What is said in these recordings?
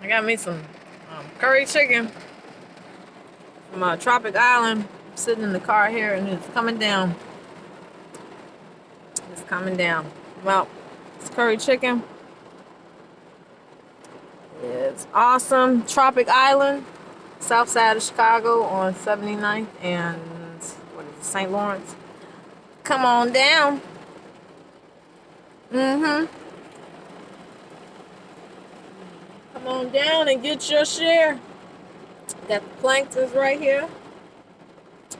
I got me some curry chicken from Tropic Island. I'm sitting in the car here and it's coming down. It's coming down. Well, it's curry chicken. It's awesome. Tropic Island, south side of Chicago on 79th and what is it, St. Lawrence. Come on down. Mm-hmm. Come on down and get your share. Got the planktons right here.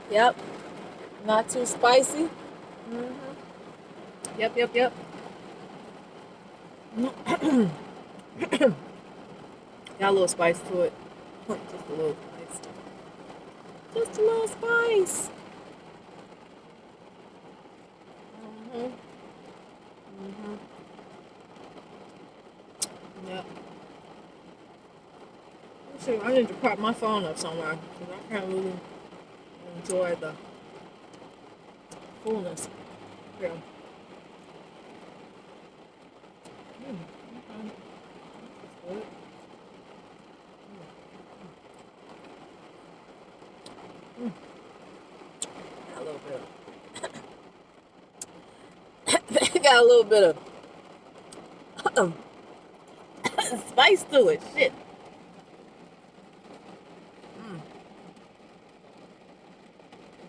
Yep. Not too spicy. Mm-hmm. Yep. Got a little spice to it. Just a little spice. Just a little spice. Mm-hmm. Mm-hmm. Yep. Let's see, I need to prop my phone up somewhere because I can't really enjoy the fullness. Yeah. Okay. Got a little bit. Got a little bit of spice to it. Shit.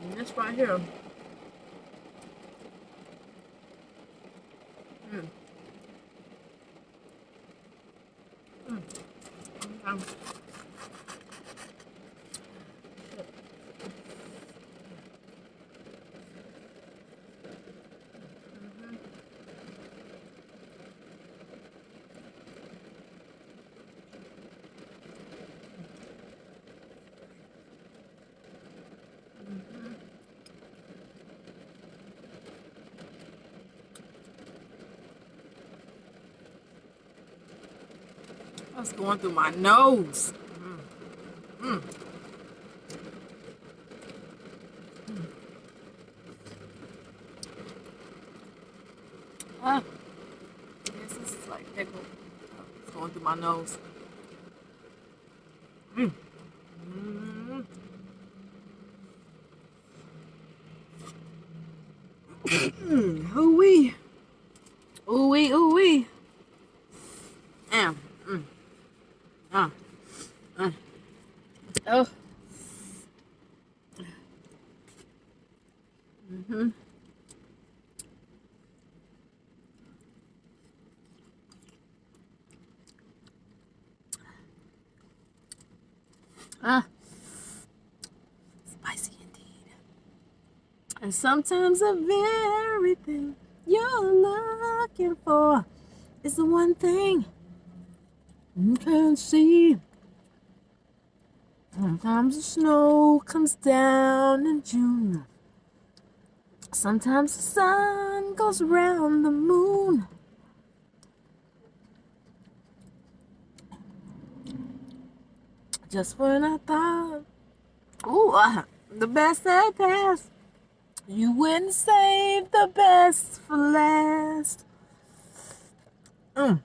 And this right here. Okay. That's going through my nose. Ah, I guess this is like pickle. It's going through my nose. Ooh wee. Ooh wee, ooh wee. Damn. Uh. Oh. Ah. Spicy indeed. And sometimes the very thing you're looking for is the one thing you can't see. Sometimes the snow comes down in June. Sometimes the sun goes around the moon. Just when I thought, the best had passed, you wouldn't save the best for last. Ooh.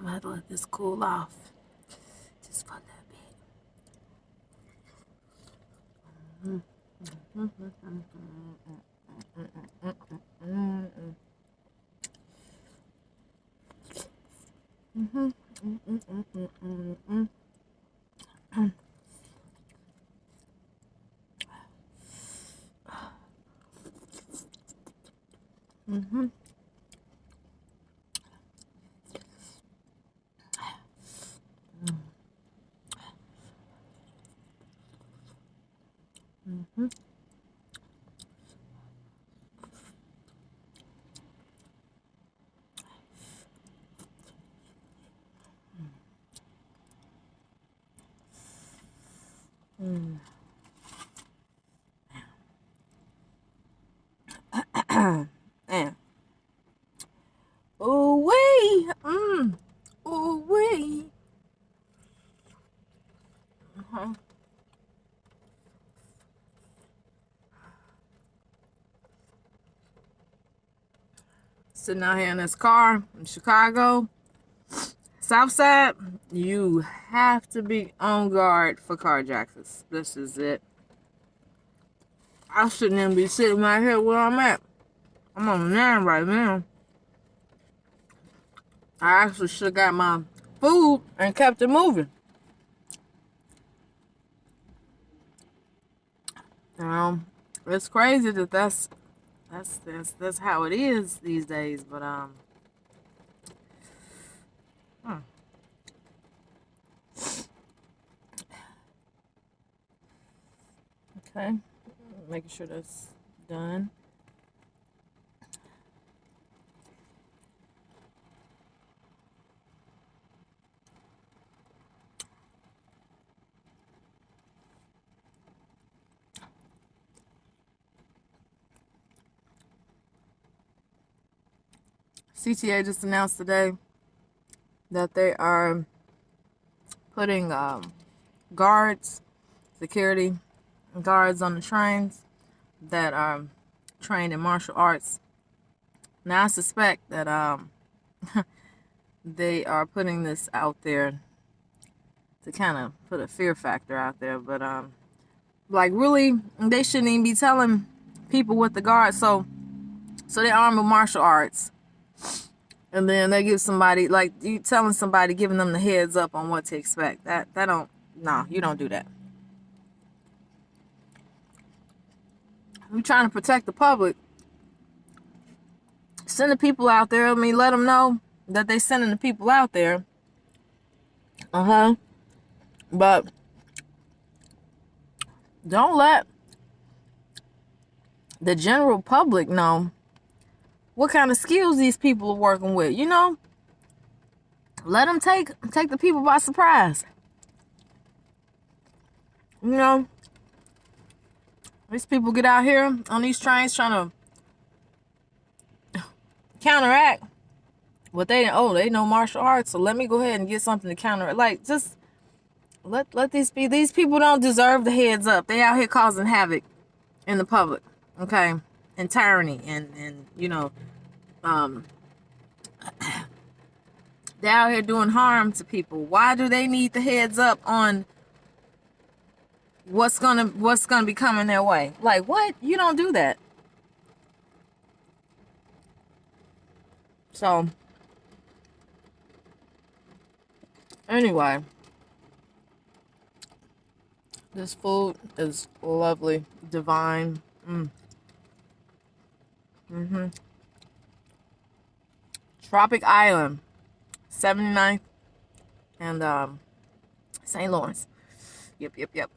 I'm gonna let this cool off just for a little bit. And ooh wee, ooh wee. Sitting out here in this car in Chicago, South Side, you have to be on guard for carjackers. This is it. I shouldn't even be sitting right here where I'm at. I'm on the 9 right now. I actually should have got my food and kept it moving. It's crazy that that's how it is these days. But okay, making sure that's done. CTA just announced today that they are putting security guards on the trains that are trained in martial arts. Now I suspect that they are putting this out there to kind of put a fear factor out there, but like really, they shouldn't even be telling people what the guards. So they arm with martial arts. And then they give somebody, like, you telling somebody, giving them the heads up on what to expect. You don't do that. You're trying to protect the public. Send the people out there. I mean, let them know that they sending the people out there. But don't let the general public know what kind of skills these people are working with. Let them take the people by surprise. These people get out here on these trains trying to counteract what they know martial arts, so let me go ahead and get something to counteract. Like, just let these people don't deserve the heads up. They out here causing havoc in the public, okay, and tyranny, and they're out here doing harm to people. Why do they need the heads up on what's gonna be coming their way? Like, what? You don't do that. So anyway, this food is lovely, divine. Tropic Island, 79th and St. Lawrence. Yep. Yep.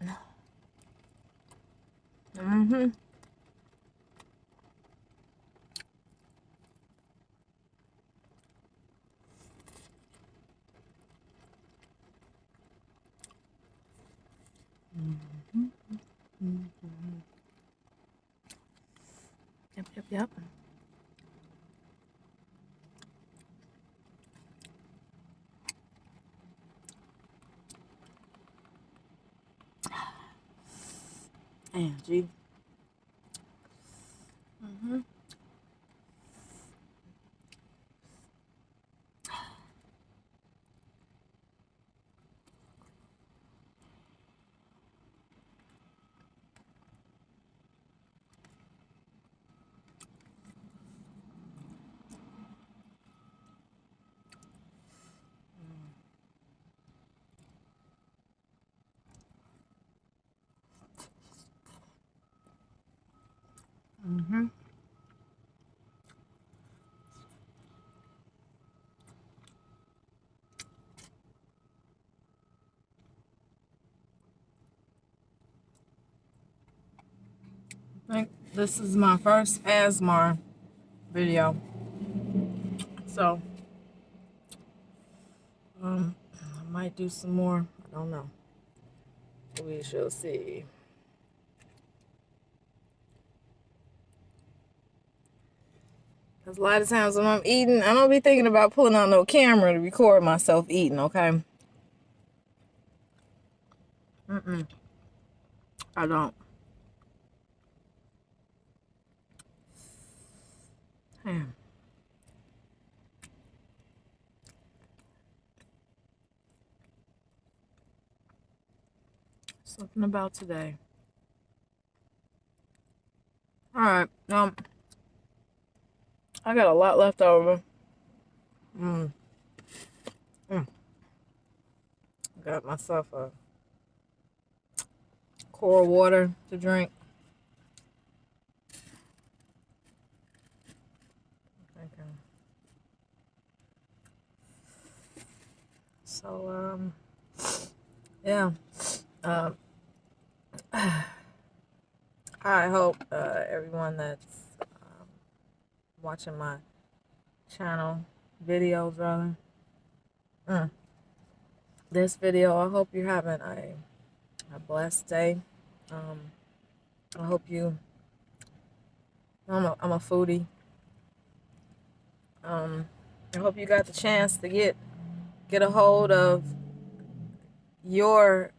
Angie. I think this is my first A.S.M.R video, so I might do some more. I don't know. We shall see. Because a lot of times when I'm eating, I don't be thinking about pulling out no camera to record myself eating, okay? I don't. Damn. about today. Alright, I got a lot left over. Got myself a core water to drink. Okay. So, yeah. I hope everyone that's watching my channel, videos rather, this video, I hope you're having a blessed day. I hope you, I'm a foodie. I hope you got the chance to get a hold of your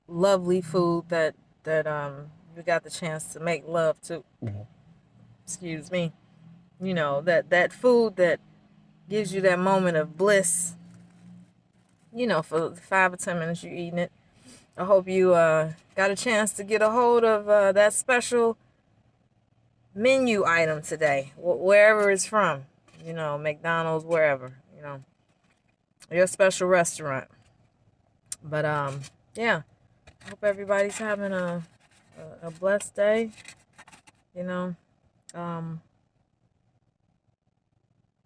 lovely food that you got the chance to make love to. Excuse me. You know, that food that gives you that moment of bliss. You know, for 5 or 10 minutes you're eating it. I hope you got a chance to get a hold of that special menu item today, wherever it's from. You know, McDonald's, wherever. You know, your special restaurant. But yeah, I hope everybody's having a blessed day. You know,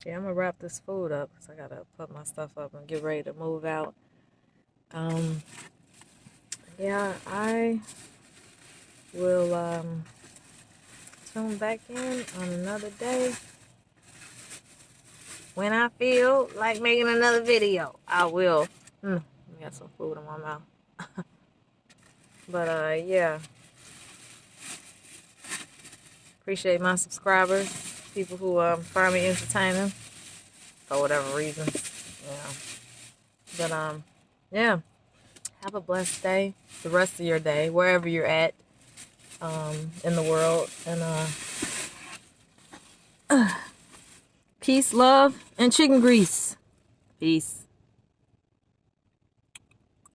yeah, I'm gonna wrap this food up because I gotta put my stuff up and get ready to move out. Yeah, I will tune back in on another day. When I feel like making another video, I will. I got some food in my mouth. But yeah. Appreciate my subscribers, people who find me entertaining for whatever reason. Yeah. But yeah. Have a blessed day, the rest of your day, wherever you're at in the world. And peace, love, and chicken grease. Peace.